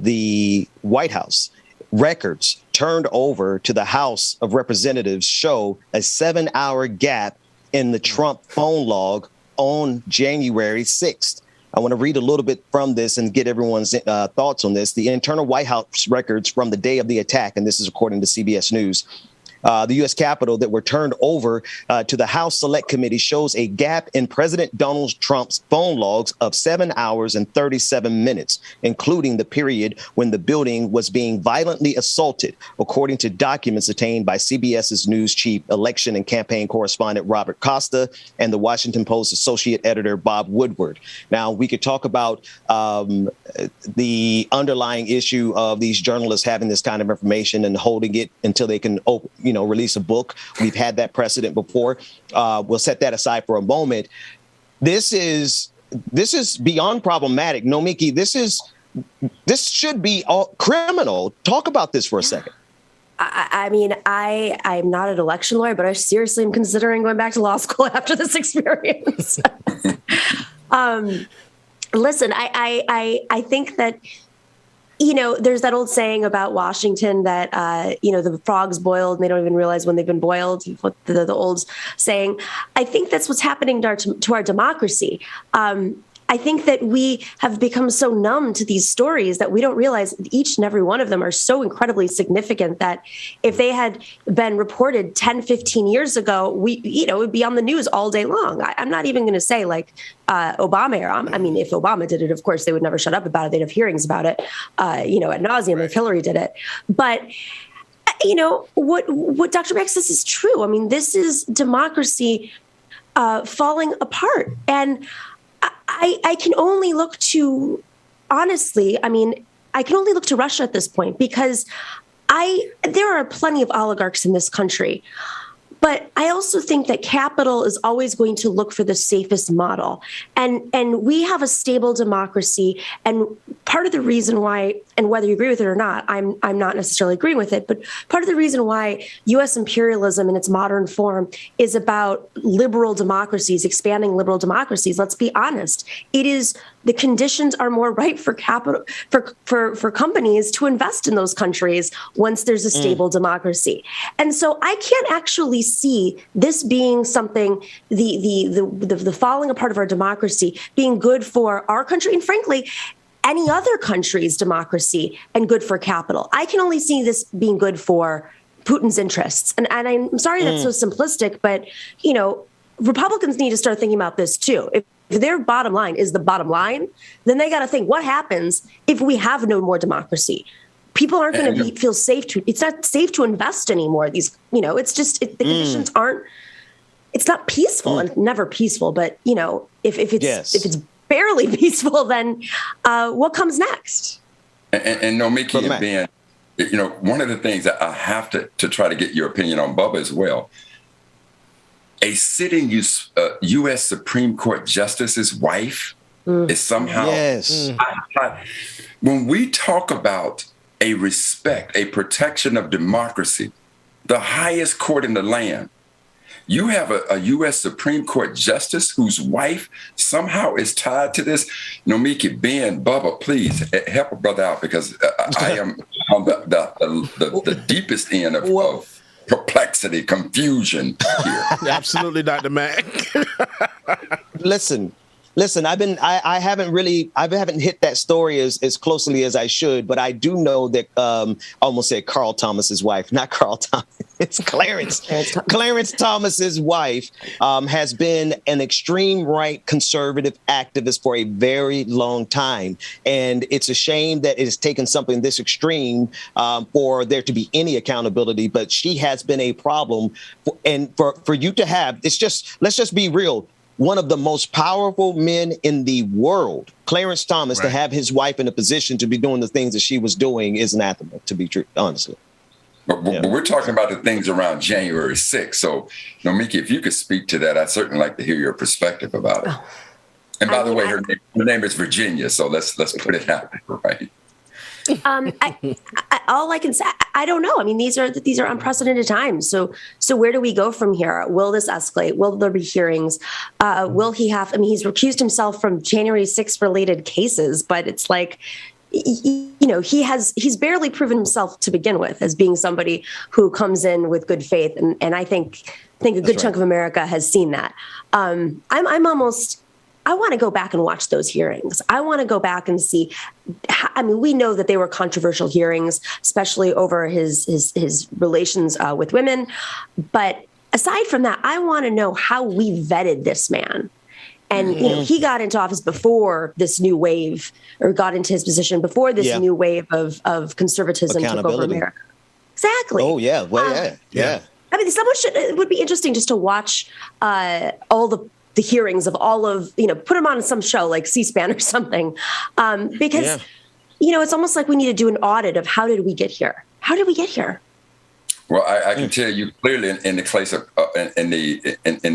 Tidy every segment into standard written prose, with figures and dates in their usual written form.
the White House, records turned over to the House of Representatives show a 7-hour gap in the Trump phone log on January 6th. I want to read a little bit from this and get everyone's thoughts on this. The internal White House records from the day of the attack, and this is according to CBS News, the U.S. Capitol that were turned over to the House Select Committee shows a gap in President Donald Trump's phone logs of 7 hours and 37 minutes, including the period when the building was being violently assaulted, according to documents obtained by CBS's news chief election and campaign correspondent Robert Costa and the Washington Post associate editor Bob Woodward. Now, we could talk about the underlying issue of these journalists having this kind of information and holding it until they can release a book. We've had that precedent before. We'll set that aside for a moment. This is beyond problematic. No, Miki, this should be criminal. Talk about this for a second. I mean, I'm not an election lawyer, but I seriously am considering going back to law school after this experience. Listen, I think that, there's that old saying about Washington that, the frog's boiled and they don't even realize when they've been boiled, the old saying. I think that's what's happening to our democracy. I think that we have become so numb to these stories that we don't realize each and every one of them are so incredibly significant that if they had been reported 10, 15 years ago, it would be on the news all day long. I'm not even going to say like Obama era. I mean, if Obama did it, of course, they would never shut up about it. They'd have hearings about it, ad nauseum if Hillary did it. But what Dr. Beck says is true. I mean, this is democracy falling apart. And I can only look to, honestly, I can only look to Russia at this point because there are plenty of oligarchs in this country. But I also think that capital is always going to look for the safest model. And we have a stable democracy. And part of the reason why, and whether you agree with it or not, I'm not necessarily agreeing with it, but part of the reason why U.S. imperialism in its modern form is about liberal democracies, expanding liberal democracies. Let's be honest. It is the conditions are more ripe for capital, for companies to invest in those countries once there's a stable democracy. And so I can't actually see this being something, the falling apart of our democracy being good for our country and frankly, any other country's democracy and good for capital. I can only see this being good for Putin's interests. And I'm sorry that's so simplistic, but, Republicans need to start thinking about this too. If their bottom line is the bottom line, then they got to think what happens if we have no more democracy. People aren't going to feel safe it's not safe to invest anymore. It's just, the conditions aren't, it's not peaceful and never peaceful. But, if it's barely peaceful, then what comes next? And no, Mickey and Ben, one of the things that I have to try to get your opinion on, Bubba, as well. A sitting U.S. Supreme Court justice's wife is somehow. Yes. When we talk about a respect, a protection of democracy, the highest court in the land, you have a U.S. Supreme Court justice whose wife somehow is tied to this. Nomiki, Ben, Bubba, please help a brother out because I am on the deepest end of perplexity, confusion here. Absolutely, Dr. Mack. Listen, I haven't hit that story as closely as I should, but I do know that I almost said Carl Thomas's wife, not Carl Thomas. It's Clarence. Clarence Thomas's wife has been an extreme right conservative activist for a very long time. And it's a shame that it has taken something this extreme for there to be any accountability. But she has been a problem. And for you to have, let's just be real. One of the most powerful men in the world, Clarence Thomas, to have his wife in a position to be doing the things that she was doing is anathema, to be true, honestly. But we're talking about the things around January 6th. So, Nomiki, if you could speak to that, I'd certainly like to hear your perspective about it. And by the way, her name is Virginia, so let's put it out there, right? All I can say, I don't know. I mean, these are unprecedented times. So where do we go from here? Will this escalate? Will there be hearings? Will he have? I mean, he's recused himself from January 6th related cases, but it's like, he's barely proven himself to begin with as being somebody who comes in with good faith. And I think a good chunk of America has seen that. I want to go back and watch those hearings. I want to go back and see. We know that they were controversial hearings, especially over his relations with women. But aside from that, I want to know how we vetted this man. And he got into office before this new wave, or got into his position before this new wave of conservatism took over America. Exactly. Oh yeah. Well, yeah. It would be interesting just to watch all the hearings of all of, put them on some show like C-SPAN or something. Because, it's almost like we need to do an audit of how did we get here? How did we get here? Well, I can tell you clearly in the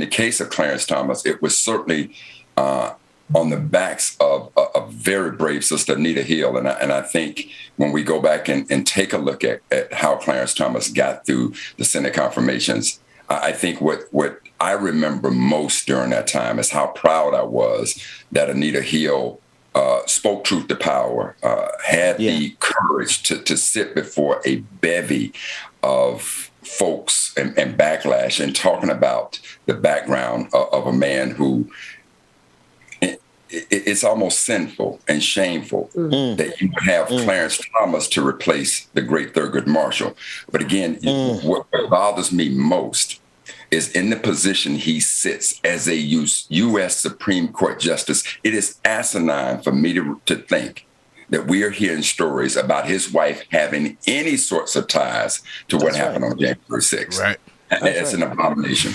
case of Clarence Thomas, it was certainly on the backs of a very brave Sister Anita Hill. And I think when we go back and take a look at how Clarence Thomas got through the Senate confirmations, I think what I remember most during that time is how proud I was that Anita Hill spoke truth to power, had the courage to sit before a bevy of folks and backlash and talking about the background of a man who it's almost sinful and shameful that you would have Clarence Thomas to replace the great Thurgood Marshall. But again, what bothers me most is in the position he sits as a U.S. Supreme Court justice. It is asinine for me to think that we are hearing stories about his wife having any sorts of ties to what happened on January 6th. Right. It's an abomination.